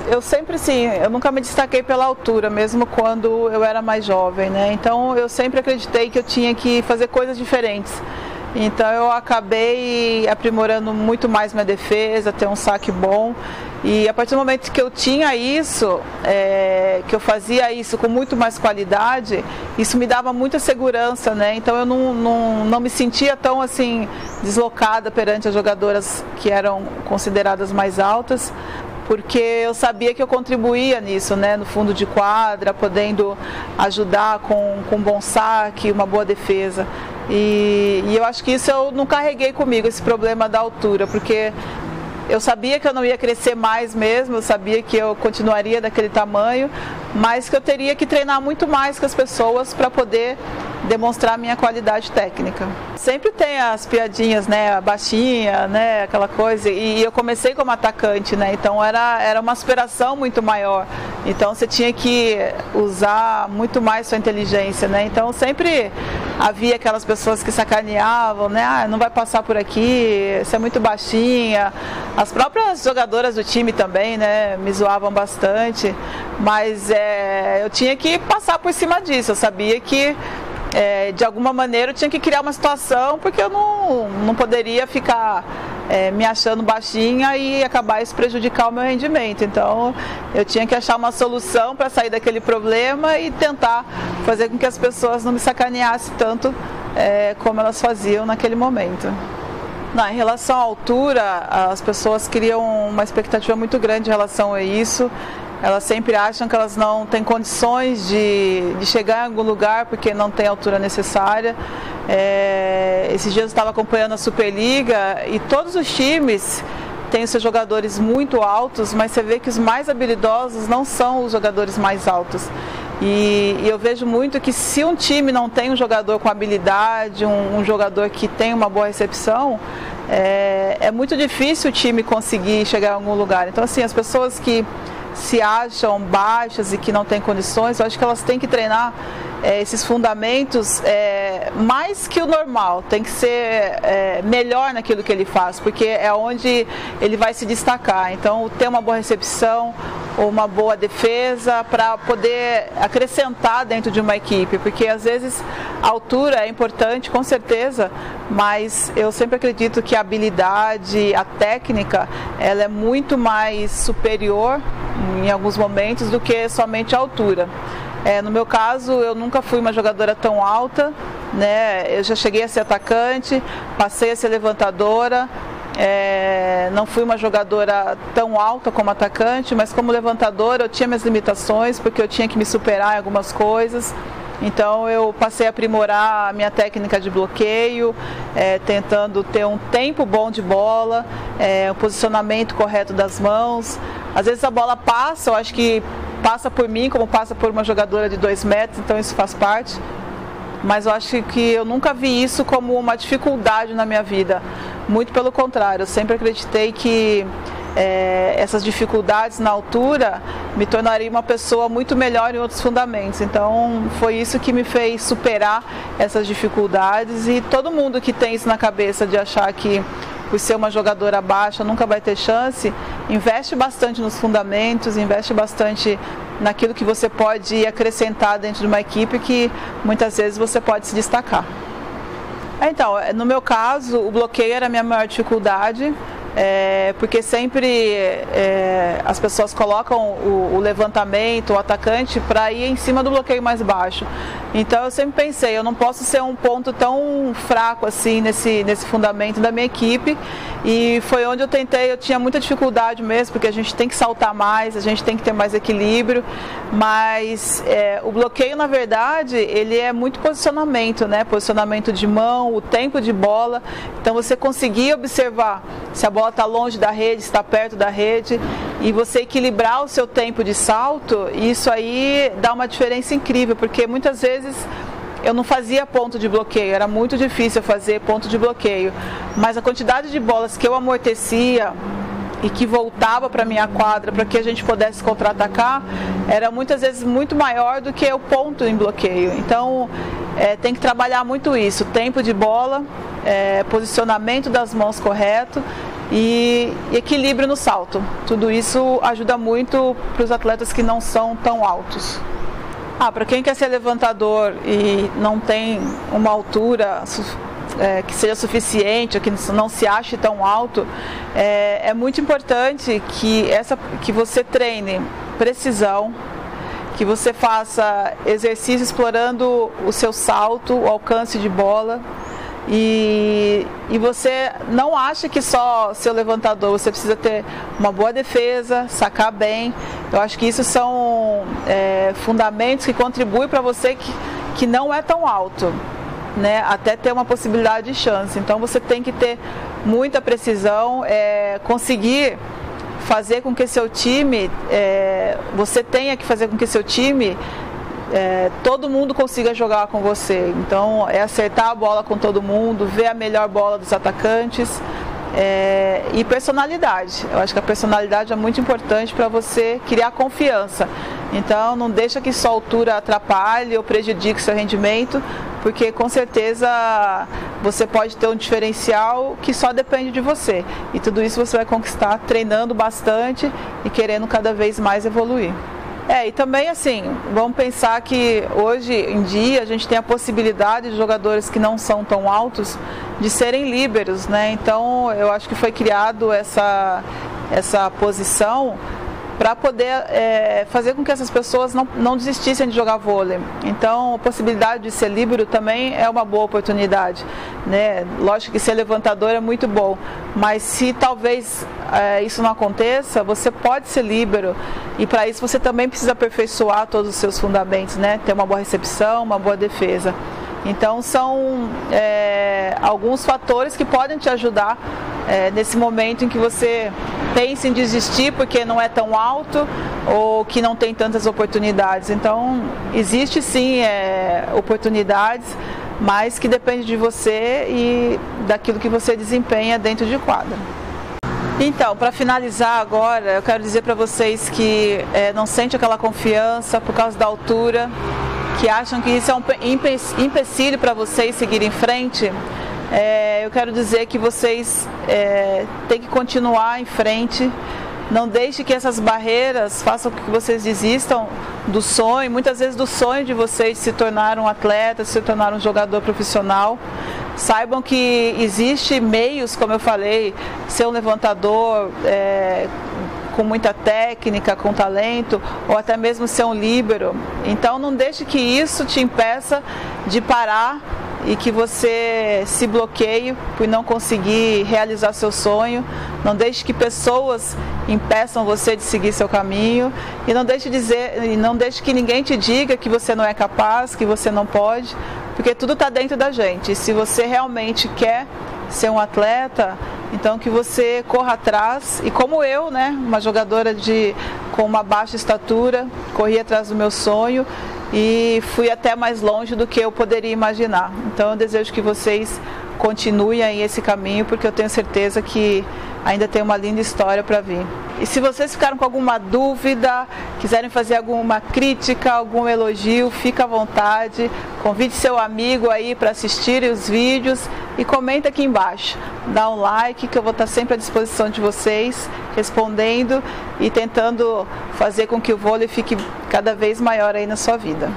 Eu sempre sim, eu nunca me destaquei pela altura, mesmo quando eu era mais jovem, né? Então eu sempre acreditei que eu tinha que fazer coisas diferentes. Então eu acabei aprimorando muito mais minha defesa, ter um saque bom. E a partir do momento que eu tinha isso, que eu fazia isso com muito mais qualidade, isso me dava muita segurança, né? Então eu não me sentia tão assim deslocada perante as jogadoras que eram consideradas mais altas, porque eu sabia que eu contribuía nisso, né, no fundo de quadra, podendo ajudar com um bom saque, uma boa defesa. E eu acho que isso eu não carreguei comigo, esse problema da altura, porque eu sabia que eu não ia crescer mais mesmo, eu sabia que eu continuaria daquele tamanho, mas que eu teria que treinar muito mais com as pessoas para poder demonstrar a minha qualidade técnica. Sempre tem as piadinhas, né, a baixinha, né, aquela coisa, e eu comecei como atacante, né, então era uma aspiração muito maior, então você tinha que usar muito mais sua inteligência, né, então sempre havia aquelas pessoas que sacaneavam, né, não vai passar por aqui, você é muito baixinha, as próprias jogadoras do time também, né, me zoavam bastante, mas eu tinha que passar por cima disso, eu sabia que de alguma maneira eu tinha que criar uma situação, porque eu não poderia ficar me achando baixinha e acabar isso prejudicar o meu rendimento. Então eu tinha que achar uma solução para sair daquele problema e tentar fazer com que as pessoas não me sacaneassem tanto como elas faziam naquele momento. Não, em relação à altura, as pessoas criam uma expectativa muito grande em relação a isso. Elas sempre acham que elas não têm condições de chegar em algum lugar porque não tem a altura necessária. Esses dias eu estava acompanhando a Superliga e todos os times têm os seus jogadores muito altos, mas você vê que os mais habilidosos não são os jogadores mais altos. E eu vejo muito que se um time não tem um jogador com habilidade, um jogador que tem uma boa recepção, é muito difícil o time conseguir chegar em algum lugar. Então assim, as pessoas que se acham baixas e que não têm condições, eu acho que elas têm que treinar esses fundamentos mais que o normal, tem que ser melhor naquilo que ele faz, porque é onde ele vai se destacar. Então ter uma boa recepção, uma boa defesa para poder acrescentar dentro de uma equipe, porque às vezes a altura é importante, com certeza, mas eu sempre acredito que a habilidade, a técnica, ela é muito mais superior em alguns momentos do que somente a altura. No meu caso, eu nunca fui uma jogadora tão alta, né? Eu já cheguei a ser atacante, passei a ser levantadora, não fui uma jogadora tão alta como atacante, mas como levantadora eu tinha minhas limitações, porque eu tinha que me superar em algumas coisas. Então eu passei a aprimorar a minha técnica de bloqueio, tentando ter um tempo bom de bola, um posicionamento correto das mãos. Às vezes a bola passa, eu acho que passa por mim como passa por uma jogadora de 2 metros, então isso faz parte. Mas eu acho que eu nunca vi isso como uma dificuldade na minha vida. Muito pelo contrário, eu sempre acreditei que essas dificuldades na altura me tornariam uma pessoa muito melhor em outros fundamentos. Então foi isso que me fez superar essas dificuldades, e todo mundo que tem isso na cabeça de achar que por ser uma jogadora baixa nunca vai ter chance, investe bastante nos fundamentos, investe bastante naquilo que você pode acrescentar dentro de uma equipe, que muitas vezes você pode se destacar. Então, no meu caso, o bloqueio era a minha maior dificuldade, porque sempre as pessoas colocam o levantamento, o atacante, para ir em cima do bloqueio mais baixo. Então eu sempre pensei, eu não posso ser um ponto tão fraco assim nesse fundamento da minha equipe, e foi onde eu tinha muita dificuldade mesmo, porque a gente tem que saltar mais, a gente tem que ter mais equilíbrio, mas o bloqueio, na verdade, ele é muito posicionamento, né? Posicionamento de mão, o tempo de bola. Então você conseguir observar se a bola está longe da rede, se está perto da rede, e você equilibrar o seu tempo de salto, isso aí dá uma diferença incrível, porque muitas vezes eu não fazia ponto de bloqueio, era muito difícil fazer ponto de bloqueio, mas a quantidade de bolas que eu amortecia e que voltava para a minha quadra para que a gente pudesse contra-atacar, era muitas vezes muito maior do que o ponto em bloqueio. Então tem que trabalhar muito isso, tempo de bola, posicionamento das mãos correto e equilíbrio no salto. Tudo isso ajuda muito para os atletas que não são tão altos. Para quem quer ser levantador e não tem uma altura que seja suficiente, ou que não se ache tão alto, é muito importante que você treine precisão, que você faça exercício explorando o seu salto, o alcance de bola, e você não acha que só ser levantador, você precisa ter uma boa defesa, sacar bem. Eu acho que isso são fundamentos que contribuem para você que não é tão alto, né, até ter uma possibilidade de chance. Então você tem que ter muita precisão, conseguir fazer com que seu time, você tenha que fazer com que seu time, todo mundo consiga jogar com você. Então é acertar a bola com todo mundo, ver a melhor bola dos atacantes, e personalidade. Eu acho que a personalidade é muito importante para você criar confiança. Então não deixa que só a altura atrapalhe ou prejudique seu rendimento, porque com certeza você pode ter um diferencial que só depende de você. E tudo isso você vai conquistar treinando bastante e querendo cada vez mais evoluir. E também assim, vamos pensar que hoje em dia a gente tem a possibilidade de jogadores que não são tão altos de serem líberos, né? Então eu acho que foi criado essa posição para poder fazer com que essas pessoas não desistissem de jogar vôlei. Então a possibilidade de ser líbero também é uma boa oportunidade, né? Lógico que ser levantador é muito bom, mas se talvez isso não aconteça, você pode ser líbero, e para isso você também precisa aperfeiçoar todos os seus fundamentos, né? Ter uma boa recepção, uma boa defesa. Então são alguns fatores que podem te ajudar nesse momento em que você pensa em desistir porque não é tão alto ou que não tem tantas oportunidades. Então existe sim oportunidades, mas que depende de você e daquilo que você desempenha dentro de quadra. Então, para finalizar agora, eu quero dizer para vocês que não sente aquela confiança por causa da altura, que acham que isso é um empecilho para vocês seguir em frente. Eu quero dizer que vocês têm que continuar em frente. Não deixe que essas barreiras façam com que vocês desistam do sonho, muitas vezes do sonho de vocês se tornar um atleta, se tornar um jogador profissional. Saibam que existe meios, como eu falei, ser um levantador com muita técnica, com talento, ou até mesmo ser um líbero. Então não deixe que isso te impeça de parar e que você se bloqueie por não conseguir realizar seu sonho. Não deixe que pessoas impeçam você de seguir seu caminho, e não deixe que ninguém te diga que você não é capaz, que você não pode, porque tudo está dentro da gente. E se você realmente quer ser um atleta, então que você corra atrás. E como eu, né, uma jogadora com uma baixa estatura, corri atrás do meu sonho e fui até mais longe do que eu poderia imaginar. Então eu desejo que vocês continuem aí esse caminho, porque eu tenho certeza que ainda tem uma linda história para vir. E se vocês ficaram com alguma dúvida, quiserem fazer alguma crítica, algum elogio, fica à vontade. Convide seu amigo aí para assistir os vídeos e comenta aqui embaixo. Dá um like, que eu vou estar sempre à disposição de vocês, respondendo e tentando fazer com que o vôlei fique cada vez maior aí na sua vida.